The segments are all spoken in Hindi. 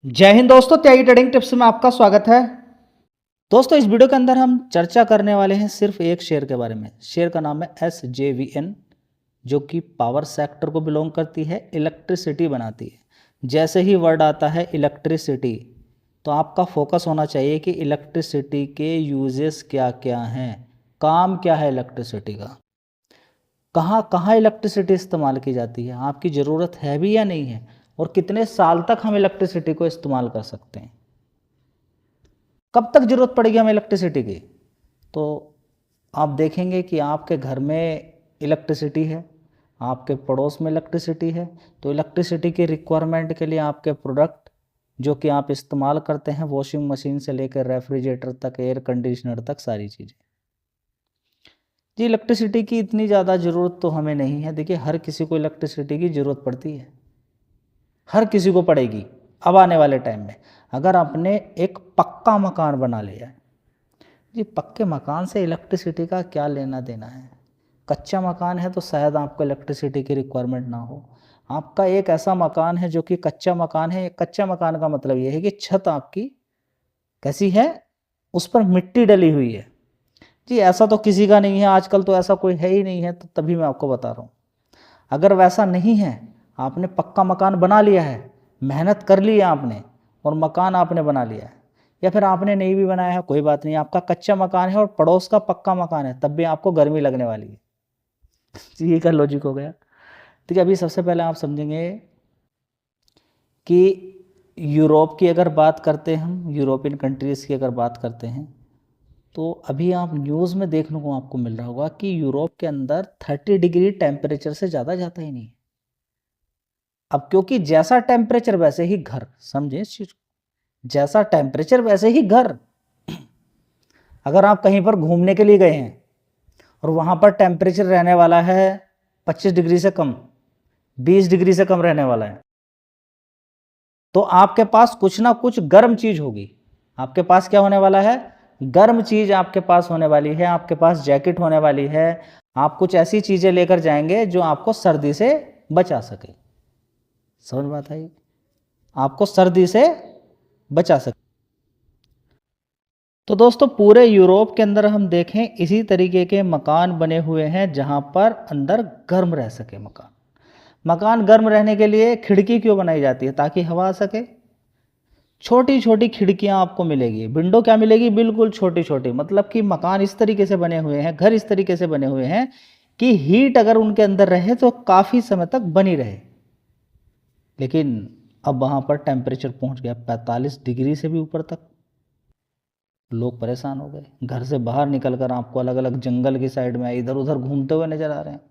जय हिंद दोस्तों, त्यागी ट्रेडिंग टिप्स में आपका स्वागत है। दोस्तों, इस वीडियो के अंदर हम चर्चा करने वाले हैं सिर्फ एक शेयर के बारे में। शेयर का नाम है SJVN, जो कि पावर सेक्टर को बिलोंग करती है, इलेक्ट्रिसिटी बनाती है। जैसे ही वर्ड आता है इलेक्ट्रिसिटी, तो आपका फोकस होना चाहिए कि इलेक्ट्रिसिटी के यूजेस क्या क्या हैं, काम क्या है इलेक्ट्रिसिटी का, कहाँ कहाँ इलेक्ट्रिसिटी इस्तेमाल की जाती है, आपकी ज़रूरत है भी या नहीं है, और कितने साल तक हम इलेक्ट्रिसिटी को इस्तेमाल कर सकते हैं, कब तक ज़रूरत पड़ेगी हमें इलेक्ट्रिसिटी की। तो आप देखेंगे कि आपके घर में इलेक्ट्रिसिटी है, आपके पड़ोस में इलेक्ट्रिसिटी है, तो इलेक्ट्रिसिटी की रिक्वायरमेंट के लिए आपके प्रोडक्ट जो कि आप इस्तेमाल करते हैं, वॉशिंग मशीन से लेकर रेफ्रिजरेटर तक, एयर कंडीशनर तक, सारी चीज़ें। जी, इलेक्ट्रिसिटी की इतनी ज़्यादा ज़रूरत तो हमें नहीं है। देखिए, हर किसी को इलेक्ट्रिसिटी की ज़रूरत पड़ती है, हर किसी को पड़ेगी अब आने वाले टाइम में। अगर आपने एक पक्का मकान बना लिया है, जी पक्के मकान से इलेक्ट्रिसिटी का क्या लेना देना है। कच्चा मकान है तो शायद आपको इलेक्ट्रिसिटी की रिक्वायरमेंट ना हो। आपका एक ऐसा मकान है जो कि कच्चा मकान है। कच्चा मकान का मतलब ये है कि छत आपकी कैसी है, उस पर मिट्टी डली हुई है। जी, ऐसा तो किसी का नहीं है, आजकल तो ऐसा कोई है ही नहीं है, तो तभी मैं आपको बता रहा हूँ। अगर वैसा नहीं है, आपने पक्का मकान बना लिया है, मेहनत कर ली है आपने और मकान आपने बना लिया है, या फिर आपने नहीं भी बनाया है, कोई बात नहीं, आपका कच्चा मकान है और पड़ोस का पक्का मकान है, तब भी आपको गर्मी लगने वाली है। ये का लॉजिक हो गया। ठीक है, अभी सबसे पहले आप समझेंगे कि यूरोप की अगर बात करते हैं, हम यूरोपियन कंट्रीज़ की अगर बात करते हैं, तो अभी आप न्यूज़ में देखने को आपको मिल रहा होगा कि यूरोप के अंदर 30 डिग्री टेम्परेचर से ज़्यादा जाता ही नहीं। अब क्योंकि जैसा टेम्परेचर वैसे ही घर, समझे इस चीज, जैसा टेम्परेचर वैसे ही घर। अगर आप कहीं पर घूमने के लिए गए हैं और वहां पर टेम्परेचर रहने वाला है 25 डिग्री से कम, 20 डिग्री से कम रहने वाला है, तो आपके पास कुछ ना कुछ गर्म चीज होगी। आपके पास क्या होने वाला है, गर्म चीज आपके पास होने वाली है। आपके पास जैकेट होने वाली है। आप कुछ ऐसी चीजें लेकर जाएंगे जो आपको सर्दी से बचा सके। समझ बात आई, आपको सर्दी से बचा सके। तो दोस्तों, पूरे यूरोप के अंदर हम देखें, इसी तरीके के मकान बने हुए हैं जहां पर अंदर गर्म रह सके। मकान गर्म रहने के लिए खिड़की क्यों बनाई जाती है, ताकि हवा आ सके। छोटी छोटी खिड़कियां आपको मिलेगी, विंडो क्या मिलेगी, बिल्कुल छोटी छोटी। मतलब कि मकान इस तरीके से बने हुए हैं, घर इस तरीके से बने हुए हैं कि हीट अगर उनके अंदर रहे तो काफ़ी समय तक बनी रहे। लेकिन अब वहाँ पर टेम्परेचर पहुँच गया 45 डिग्री से भी ऊपर तक। लोग परेशान हो गए। घर से बाहर निकल कर आपको अलग अलग जंगल की साइड में इधर उधर घूमते हुए नजर आ रहे हैं।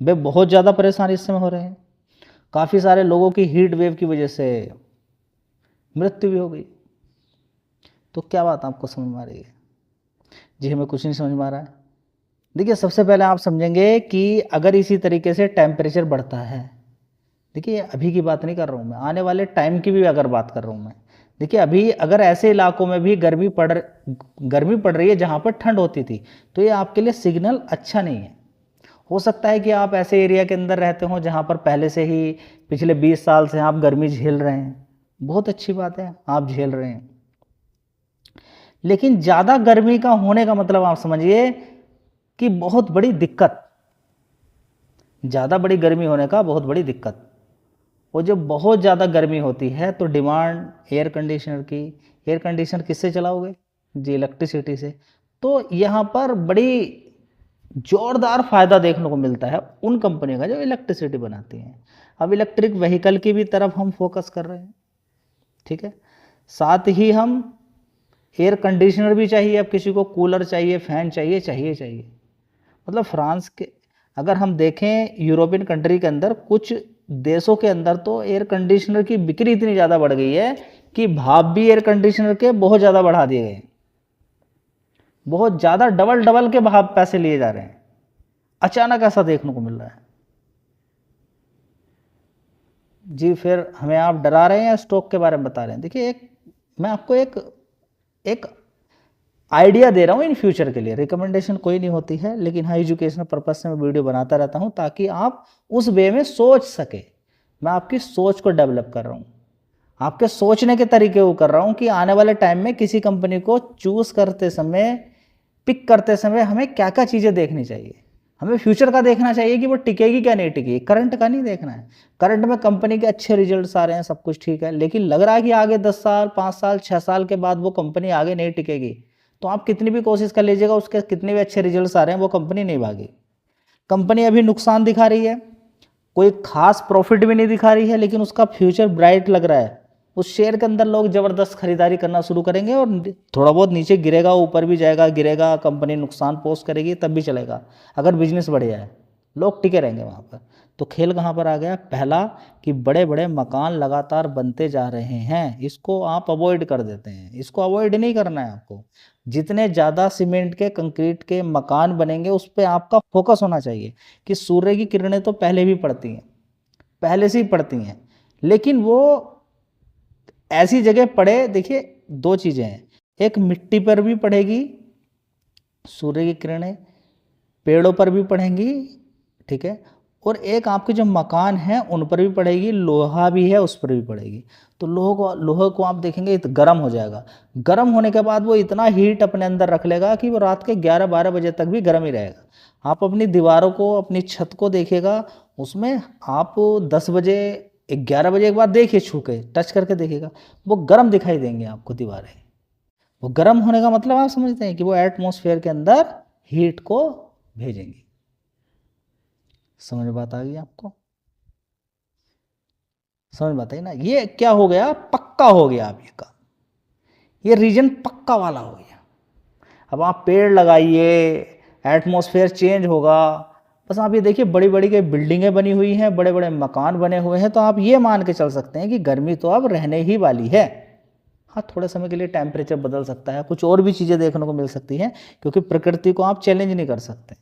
वे बहुत ज़्यादा परेशान इस समय हो रहे हैं। काफ़ी सारे लोगों की हीट वेव की वजह से मृत्यु भी हो गई। तो क्या बात आपको समझ में आ रही है? जी, हमें कुछ नहीं समझ में आ रहा है। देखिए, सबसे पहले आप समझेंगे कि अगर इसी तरीके से टेम्परेचर बढ़ता है, देखिए अभी की बात नहीं कर रहा हूँ मैं, आने वाले टाइम की भी अगर बात कर रहा हूँ मैं। देखिए, अभी अगर ऐसे इलाकों में भी गर्मी पड़ रही है जहाँ पर ठंड होती थी, तो ये आपके लिए सिग्नल अच्छा नहीं है। हो सकता है कि आप ऐसे एरिया के अंदर रहते हो जहाँ पर पहले से ही पिछले 20 साल से आप गर्मी झेल रहे हैं। बहुत अच्छी बात है, आप झेल रहे हैं। लेकिन ज़्यादा गर्मी का होने का मतलब आप समझिए कि बहुत बड़ी दिक्कत, ज़्यादा बड़ी गर्मी होने का बहुत बड़ी दिक्कत। वो जब बहुत ज़्यादा गर्मी होती है तो डिमांड एयर कंडीशनर की। एयर कंडीशनर किससे चलाओगे? जी, इलेक्ट्रिसिटी से। तो यहाँ पर बड़ी ज़ोरदार फ़ायदा देखने को मिलता है उन कंपनियों का जो इलेक्ट्रिसिटी बनाती हैं। अब इलेक्ट्रिक व्हीकल की भी तरफ हम फोकस कर रहे हैं, ठीक है। साथ ही हम एयर कंडीशनर भी चाहिए, अब किसी को कूलर चाहिए, फैन चाहिए, चाहिए। मतलब फ्रांस के अगर हम देखें, यूरोपियन कंट्री के अंदर कुछ देशों के अंदर तो एयर कंडीशनर की बिक्री इतनी ज़्यादा बढ़ गई है कि भाव भी एयर कंडीशनर के बहुत ज़्यादा बढ़ा दिए गए। बहुत ज़्यादा डबल डबल के भाव पैसे लिए जा रहे हैं। अचानक ऐसा देखने को मिल रहा है। जी, फिर हमें आप डरा रहे हैं या स्टॉक के बारे में बता रहे हैं? देखिए, मैं आपको एक आइडिया दे रहा हूँ इन फ्यूचर के लिए। रिकमेंडेशन कोई नहीं होती है, लेकिन हाँ, एजुकेशनल पर्पज से मैं वीडियो बनाता रहता हूँ ताकि आप उस वे में सोच सके। मैं आपकी सोच को डेवलप कर रहा हूँ। आपके सोचने के तरीके को कर रहा हूँ कि आने वाले टाइम में किसी कंपनी को चूज करते समय, पिक करते समय हमें क्या क्या चीज़ें देखनी चाहिए। हमें फ्यूचर का देखना चाहिए कि वो टिकेगी क्या नहीं टिकेगी, करंट का नहीं देखना है। करंट में कंपनी के अच्छे रिजल्ट्स आ रहे हैं, सब कुछ ठीक है, लेकिन लग रहा है कि आगे 10 साल 5 साल 6 साल के बाद वो कंपनी आगे नहीं टिकेगी, तो आप कितनी भी कोशिश कर लीजिएगा, उसके कितने भी अच्छे रिजल्ट्स आ रहे हैं, वो कंपनी नहीं भागी। कंपनी अभी नुकसान दिखा रही है, कोई खास प्रॉफिट भी नहीं दिखा रही है, लेकिन उसका फ्यूचर ब्राइट लग रहा है, उस शेयर के अंदर लोग ज़बरदस्त खरीदारी करना शुरू करेंगे और थोड़ा बहुत नीचे गिरेगा, ऊपर भी जाएगा, गिरेगा, कंपनी नुकसान पोस्ट करेगी, तब भी चलेगा। अगर बिजनेस बढ़िया है, लोग टिके रहेंगे वहाँ पर। तो खेल कहाँ पर आ गया? पहला कि बड़े बड़े मकान लगातार बनते जा रहे हैं, इसको आप अवॉइड कर देते हैं। इसको अवॉइड नहीं करना है आपको। जितने ज़्यादा सीमेंट के, कंक्रीट के मकान बनेंगे, उस पर आपका फोकस होना चाहिए कि सूर्य की किरणें तो पहले भी पड़ती हैं, पहले से ही पड़ती हैं, लेकिन वो ऐसी जगह पड़े। देखिए, दो चीज़ें हैं, एक मिट्टी पर भी पड़ेगी सूर्य की किरणें, पेड़ों पर भी पड़ेंगी, ठीक है, और एक आपके जो मकान हैं उन पर भी पड़ेगी, लोहा भी है उस पर भी पड़ेगी। तो लोहे को आप देखेंगे तो गर्म हो जाएगा। गर्म होने के बाद वो इतना हीट अपने अंदर रख लेगा कि वो रात के 11-12 बजे तक भी गर्म ही रहेगा। आप अपनी दीवारों को, अपनी छत को देखिएगा, उसमें आप 10 बजे 11 बजे एक बार देखिए, छू के टच करके देखिएगा, वो गर्म दिखाई देंगे आपको दीवारें। वो गर्म होने का मतलब आप समझते हैं कि वो एटमॉस्फेयर के अंदर हीट को भेजेंगी। समझ बात आ गई आपको? समझ बात आई ना? ये क्या हो गया? पक्का हो गया आप ये काम, ये रीजन पक्का वाला हो गया। अब आप पेड़ लगाइए, एटमॉस्फेयर चेंज होगा। बस आप ये देखिए, बड़ी बड़ी के बिल्डिंगें बनी हुई हैं, बड़े बड़े मकान बने हुए हैं, तो आप ये मान के चल सकते हैं कि गर्मी तो अब रहने ही वाली है। हाँ, थोड़े समय के लिए टेम्परेचर बदल सकता है, कुछ और भी चीज़ें देखने को मिल सकती हैं, क्योंकि प्रकृति को आप चैलेंज नहीं कर सकते।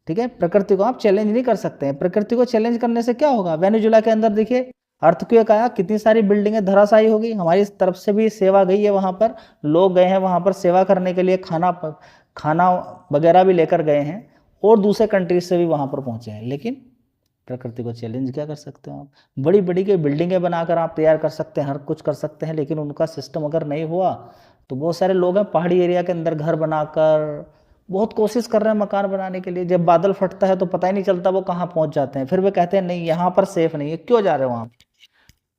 ठीक है, प्रकृति को आप चैलेंज नहीं कर सकते हैं। प्रकृति को चैलेंज करने से क्या होगा? वेनेजुला के अंदर देखिए, अर्थक्वेक आया, कितनी सारी बिल्डिंगें धराशायी हो गई। हमारी तरफ से भी सेवा गई है वहाँ पर, लोग गए हैं वहाँ पर सेवा करने के लिए, खाना वगैरह भी लेकर गए हैं, और दूसरे कंट्रीज से भी वहाँ पर पहुँचे हैं। लेकिन प्रकृति को चैलेंज क्या कर सकते हो आप? बड़ी बड़ी के बिल्डिंगें बनाकर आप तैयार कर सकते हैं, हर कुछ कर सकते हैं, लेकिन उनका सिस्टम अगर नहीं हुआ तो बहुत सारे लोग हैं पहाड़ी एरिया के अंदर घर बनाकर बहुत कोशिश कर रहे हैं मकान बनाने के लिए। जब बादल फटता है तो पता ही नहीं चलता वो कहाँ पहुँच जाते हैं, फिर वे कहते हैं नहीं यहाँ पर सेफ नहीं है। क्यों जा रहे हो वहाँ?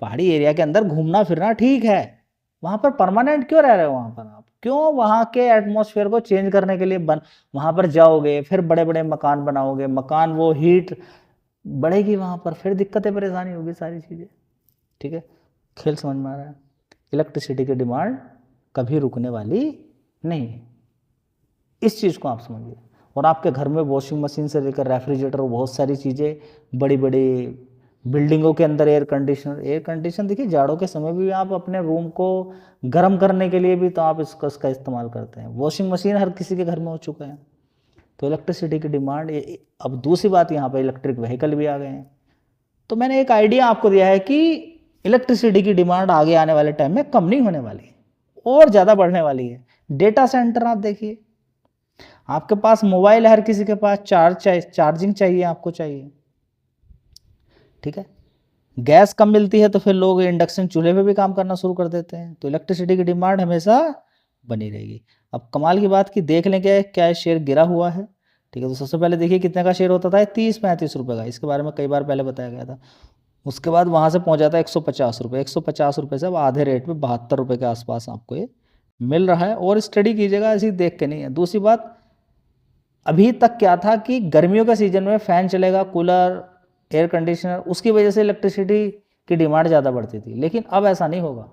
पहाड़ी एरिया के अंदर घूमना फिरना ठीक है, वहाँ पर परमानेंट क्यों रह रहे हो? वहाँ पर आप क्यों वहाँ के एटमॉस्फेयर को चेंज करने के लिए वहाँ पर जाओगे, फिर बड़े बड़े मकान बनाओगे, मकान वो हीट बढ़ेगी वहाँ पर, फिर दिक्कतें परेशानी होगी, सारी चीज़ें। ठीक है, खेल समझ में आ रहा है? इलेक्ट्रिसिटी की डिमांड कभी रुकने वाली नहीं है, इस चीज़ को आप समझिए। और आपके घर में वॉशिंग मशीन से लेकर रेफ्रिजरेटर, बहुत सारी चीज़ें, बड़ी बड़ी बिल्डिंगों के अंदर एयर कंडीशन देखिए, जाड़ों के समय भी आप अपने रूम को गर्म करने के लिए भी तो आप इसका इस्तेमाल करते हैं। वॉशिंग मशीन हर किसी के घर में हो चुका है। तो इलेक्ट्रिसिटी की डिमांड, अब दूसरी बात, यहाँ पर इलेक्ट्रिक व्हीकल भी आ गए हैं। तो मैंने एक आइडिया आपको दिया है कि इलेक्ट्रिसिटी की डिमांड आगे आने वाले टाइम में कम नहीं होने वाली है, और ज़्यादा बढ़ने वाली है। डेटा सेंटर आप देखिए, आपके पास मोबाइल है, हर किसी के पास चार्जिंग चाहिए, आपको चाहिए। ठीक है, गैस कम मिलती है तो फिर लोग इंडक्शन चूल्हे पे भी काम करना शुरू कर देते हैं। तो इलेक्ट्रिसिटी की डिमांड हमेशा बनी रहेगी। अब कमाल की बात कि देख लें क्या शेयर गिरा हुआ है। ठीक है, तो सबसे पहले देखिए कितने का शेयर होता था, 30-35 रुपये का। इसके बारे में कई बार पहले बताया गया था। उसके बाद वहाँ से पहुँच जाता है 150 रुपये। 150 रुपये से अब आधे रेट में 72 रुपये के आसपास आपको ये मिल रहा है। और स्टडी कीजिएगा, ऐसी देख के नहीं है। दूसरी बात, अभी तक क्या था कि गर्मियों के सीजन में फ़ैन चलेगा, कूलर, एयर कंडीशनर, उसकी वजह से इलेक्ट्रिसिटी की डिमांड ज़्यादा बढ़ती थी। लेकिन अब ऐसा नहीं होगा।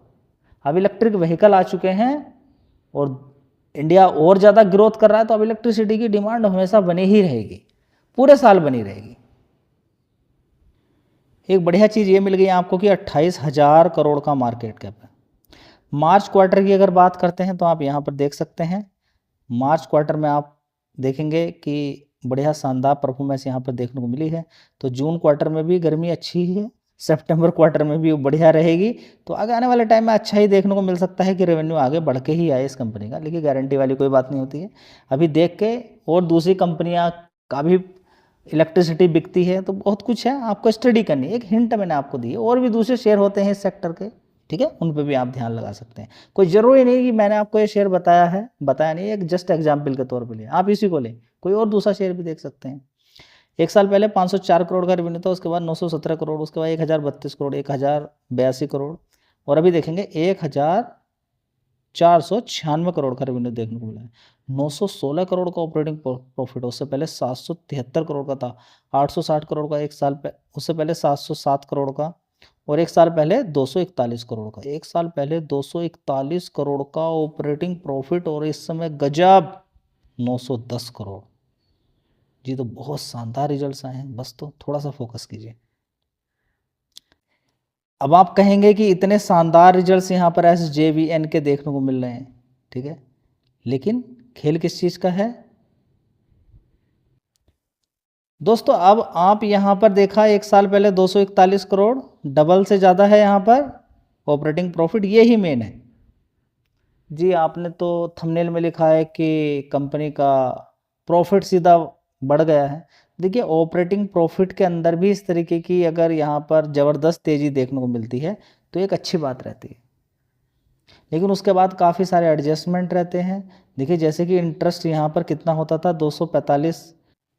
अब इलेक्ट्रिक व्हीकल आ चुके हैं और इंडिया और ज़्यादा ग्रोथ कर रहा है, तो अब इलेक्ट्रिसिटी की डिमांड हमेशा बनी ही रहेगी, पूरे साल बनी रहेगी। एक बढ़िया चीज़ ये मिल गई आपको कि 28,000 करोड़ का मार्केट कैप है। मार्च क्वार्टर की अगर बात करते हैं तो आप यहाँ पर देख सकते हैं, मार्च क्वार्टर में आप देखेंगे कि बढ़िया शानदार परफॉर्मेंस यहाँ पर देखने को मिली है। तो जून क्वार्टर में भी गर्मी अच्छी ही है, सितंबर क्वार्टर में भी बढ़िया रहेगी। तो आगे आने वाले टाइम में अच्छा ही देखने को मिल सकता है कि रेवेन्यू आगे बढ़ के ही आए इस कंपनी का, लेकिन गारंटी वाली कोई बात नहीं होती है। अभी देख के, और दूसरी कंपनियाँ का भी इलेक्ट्रिसिटी बिकती है, तो बहुत कुछ है, आपको स्टडी करनी है। एक हिंट मैंने आपको दी है, और भी दूसरे शेयर होते हैं इस सेक्टर के। ठीक है, उन पे भी आप ध्यान लगा सकते हैं। कोई ज़रूरी नहीं कि मैंने आपको ये शेयर बताया नहीं, एक जस्ट एग्जाम्पल के तौर पे लिया, आप इसी को लें, कोई और दूसरा शेयर भी देख सकते हैं। 1 साल पहले 504 करोड़ का रेवेन्यू था, उसके बाद 917 करोड़, उसके बाद 1032 करोड़, 1082 करोड़, और अभी देखेंगे 1496 करोड़ का रेवेन्यू देखने को मिला है। 916 करोड़ का ऑपरेटिंग प्रॉफिट, उससे पहले 773 करोड़ का था, 860 करोड़ का एक साल उससे पहले 707 करोड़ का, और एक साल पहले 241 करोड़ का। एक साल पहले 241 करोड़ का ऑपरेटिंग प्रॉफिट, और इस समय गजब 910 करोड़। जी तो बहुत शानदार रिजल्ट्स आए हैं, बस तो थोड़ा सा फोकस कीजिए। अब आप कहेंगे कि इतने शानदार रिजल्ट्स यहाँ पर SJVN के देखने को मिल रहे हैं, ठीक है, लेकिन खेल किस चीज़ का है दोस्तों? अब आप यहाँ पर देखा, एक साल पहले 241 करोड़, डबल से ज़्यादा है यहाँ पर ऑपरेटिंग प्रॉफिट, ये ही मेन है। जी आपने तो थंबनेल में लिखा है कि कंपनी का प्रॉफिट सीधा बढ़ गया है। देखिए ऑपरेटिंग प्रॉफिट के अंदर भी इस तरीके की अगर यहाँ पर ज़बरदस्त तेज़ी देखने को मिलती है तो एक अच्छी बात रहती है, लेकिन उसके बाद काफ़ी सारे एडजस्टमेंट रहते हैं। देखिए जैसे कि इंटरेस्ट यहाँ पर कितना होता था, 245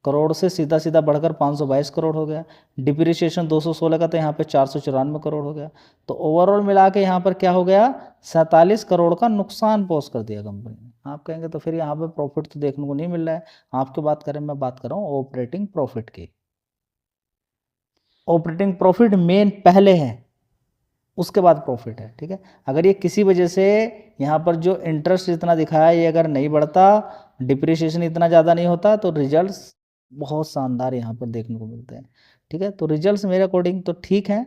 करोड़ से सीधा सीधा बढ़कर 522 करोड़ हो गया। डिप्रिसिएशन 216 का, तो यहाँ पे 494 करोड़ हो गया। तो ओवरऑल मिला के यहाँ पर क्या हो गया, 47 करोड़ का नुकसान पोस्ट कर दिया कंपनी ने। आप कहेंगे तो फिर यहाँ पे प्रॉफिट तो देखने को नहीं मिल रहा है। आपकी बात करें, मैं बात कर रहा हूँ ऑपरेटिंग प्रॉफिट की। ऑपरेटिंग प्रॉफिट मेन पहले है, उसके बाद प्रॉफिट है, ठीक है। अगर ये किसी वजह से यहाँ पर जो इंटरेस्ट इतना दिखाया ये अगर नहीं बढ़ता, डिप्रिसिएशन इतना ज़्यादा नहीं होता, तो रिजल्ट्स बहुत शानदार यहाँ पर देखने को मिलते हैं, ठीक है। तो रिजल्ट्स मेरे अकॉर्डिंग तो ठीक है,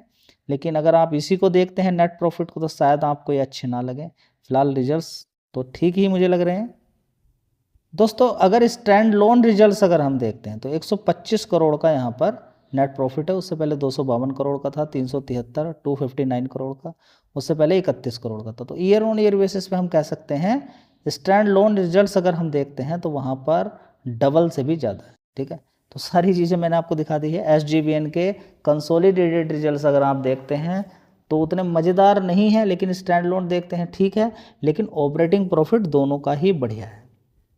लेकिन अगर आप इसी को देखते हैं नेट प्रॉफिट को, तो शायद आपको ये अच्छे ना लगे। फिलहाल रिजल्ट्स तो ठीक ही मुझे लग रहे हैं। दोस्तों अगर स्टैंड लोन रिजल्ट्स अगर हम देखते हैं तो 125 करोड़ का यहाँ पर नेट प्रॉफिट है। उससे पहले 252 करोड़ का था, 373, 259 करोड़ का, उससे पहले 31 करोड़ का था। तो ईयर ऑन ईयर बेसिस पे हम कह सकते हैं स्टैंड लोन रिजल्ट्स अगर हम देखते हैं तो वहाँ पर डबल से भी ज़्यादा है, ठीक है। तो सारी चीज़ें मैंने आपको दिखा दी है। SJVN के कंसोलिडेटेड रिजल्ट्स अगर आप देखते हैं तो उतने मज़ेदार नहीं है, लेकिन स्टैंड लोन देखते हैं ठीक है, लेकिन ऑपरेटिंग प्रॉफिट दोनों का ही बढ़िया है,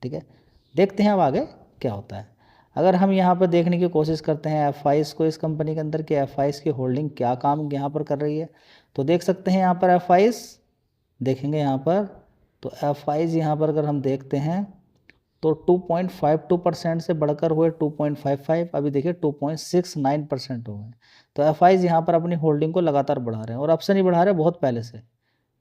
ठीक है। देखते हैं अब आगे क्या होता है। अगर हम यहाँ पर देखने की कोशिश करते हैं FIs को इस कंपनी के अंदर, कि FIs की होल्डिंग क्या काम यहाँ पर कर रही है, तो देख सकते हैं यहाँ पर FIs देखेंगे यहाँ पर, तो FIs यहाँ पर अगर हम देखते हैं तो 2.52% से बढ़कर हुए 2.55, अभी देखिए 2.69% हो गए। तो FIs यहाँ पर अपनी होल्डिंग को लगातार बढ़ा रहे हैं, और अब से नहीं बढ़ा रहे, बहुत पहले से।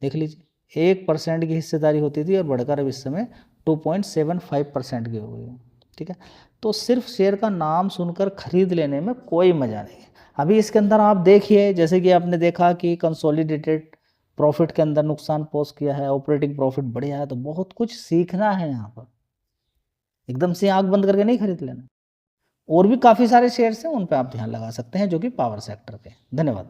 देख लीजिए 1% की हिस्सेदारी होती थी और बढ़कर अब इस समय 2.75% की हो गई है, ठीक है। तो सिर्फ शेयर का नाम सुनकर खरीद लेने में कोई मज़ा नहीं है। अभी इसके अंदर आप देखिए, जैसे कि आपने देखा कि कंसोलिडेटेड प्रॉफिट के अंदर नुकसान पोस्ट किया है, ऑपरेटिंग प्रॉफिट बढ़िया है, तो बहुत कुछ सीखना है यहाँ पर। एकदम से आंख बंद करके नहीं खरीद लेना। और भी काफ़ी सारे शेयर्स हैं, उन पे आप ध्यान लगा सकते हैं जो कि पावर सेक्टर के। धन्यवाद।